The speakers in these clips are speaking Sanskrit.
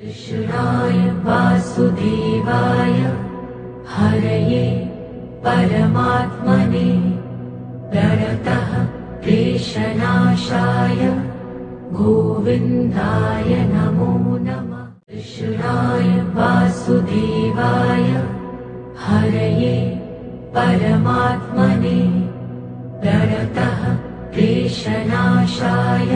कृष्णाय वासुदेवाय हरये परमात्मने प्रणतः क्लेशनाशाय गोविन्दाय नमो नमः। कृष्णाय वासुदेवाय हरये परमात्मने प्रणतः क्लेशनाशाय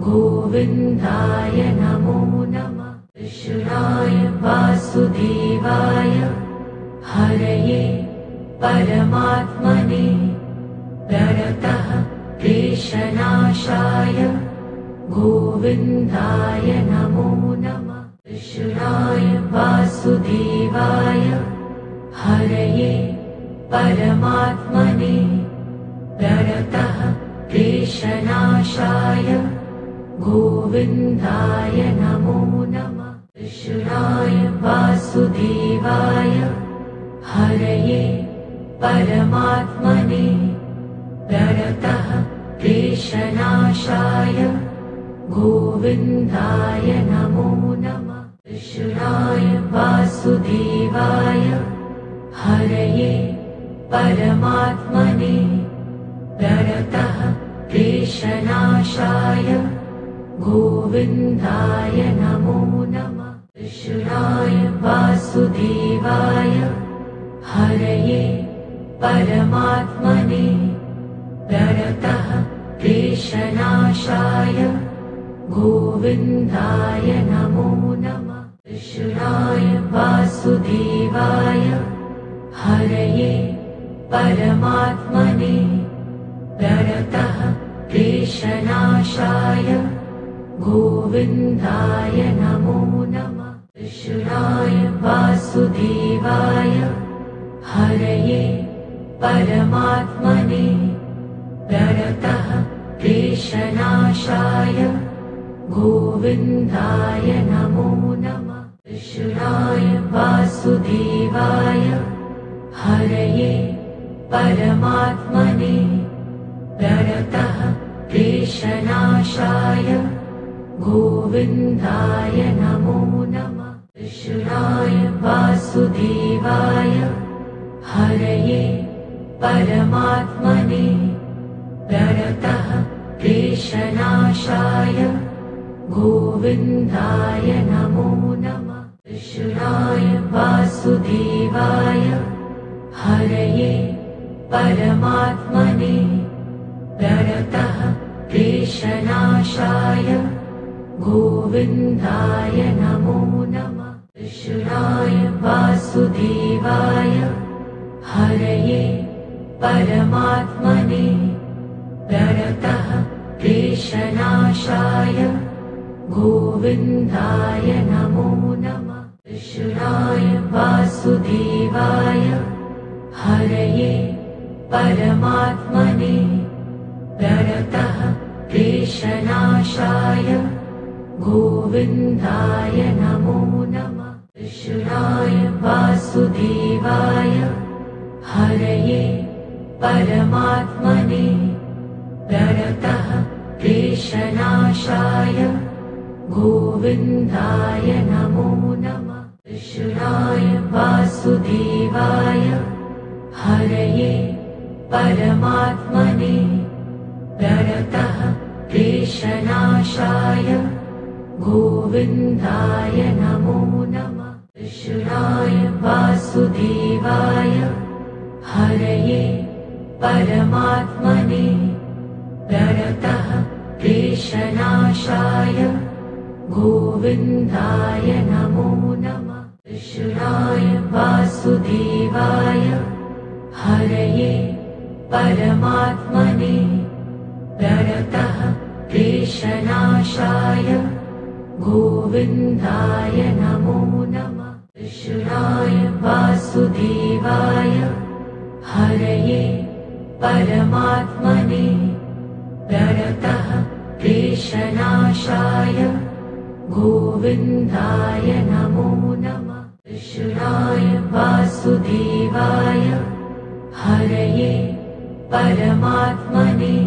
गोविन्दाय नमो नमः। कृष्णाय वासुदेवाय हरये परमात्मने प्रणतः क्लेशनाशाय गोविन्दाय नमो नमः। कृष्णाय वासुदेवाय हरये परमात्मने प्रणतः क्लेशनाशाय गोविन्दाय नमो नमः। कृष्णाय वासुदेवाय हरये परमात्मने प्रणतः क्लेशनाशाय गोविन्दाय नमो नमः। कृष्णाय वासुदेवाय हरये परमात्मने प्रणतः क्लेशनाशाय गोविन्दाय नमो नमः। कृष्णाय वासुदेवाय हरये परमात्मने प्रणतः क्लेशनाशाय गोविन्दाय नमो नमः। कृष्णाय वासुदेवाय हरये परमात्मने प्रणतः क्लेशनाशाय गोविन्दाय नमो नमः। कृष्णाय वासुदेवाय हरये परमात्मने प्रणतः क्लेशनाशाय गोविन्दाय नमो नमः। कृष्णाय वासुदेवाय हरये परमात्मने प्रणतः क्लेशनाशाय गोविन्दाय नमो नमः। कृष्णाय वासुदेवाय हरये परमात्मने प्रणतः क्लेशनाशाय गोविन्दाय नमो नमः। कृष्णाय वासुदेवाय हरये परमात्मने प्रणतः क्लेशनाशाय गोविन्दाय नमो नमः। कृष्णाय वासुदेवाय हरये परमात्मने प्रणतः क्लेशनाशाय गोविन्दाय नमो नमः। कृष्णाय वासुदेवाय हरये परमात्मने प्रणतः क्लेशनाशाय गोविन्दाय नमो नमः। कृष्णाय वासुदेवाय हरये परमात्मने प्रणतः क्लेशनाशाय गोविन्दाय नमो नमः। कृष्णाय वासुदेवाय हरये परमात्मने प्रणतः क्लेशनाशाय गोविन्दाय नमो नमः। कृष्णाय वासुदेवाय हरये परमात्मने प्रणतः क्लेशनाशाय गोविन्दाय नमो नमः। कृष्णाय वासुदेवाय हरये परमात्मने प्रणतः क्लेशनाशाय गोविन्दाय नमो नमः। कृष्णाय वासुदेवाय हरये परमात्मने प्रणतः क्लेशनाशाय गोविन्दाय नमो नमः। कृष्णाय वासुदेवाय हरये परमात्मने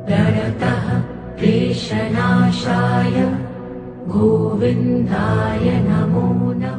प्रणतः क्लेशनाशाय गोविन्दाय नमो नमः।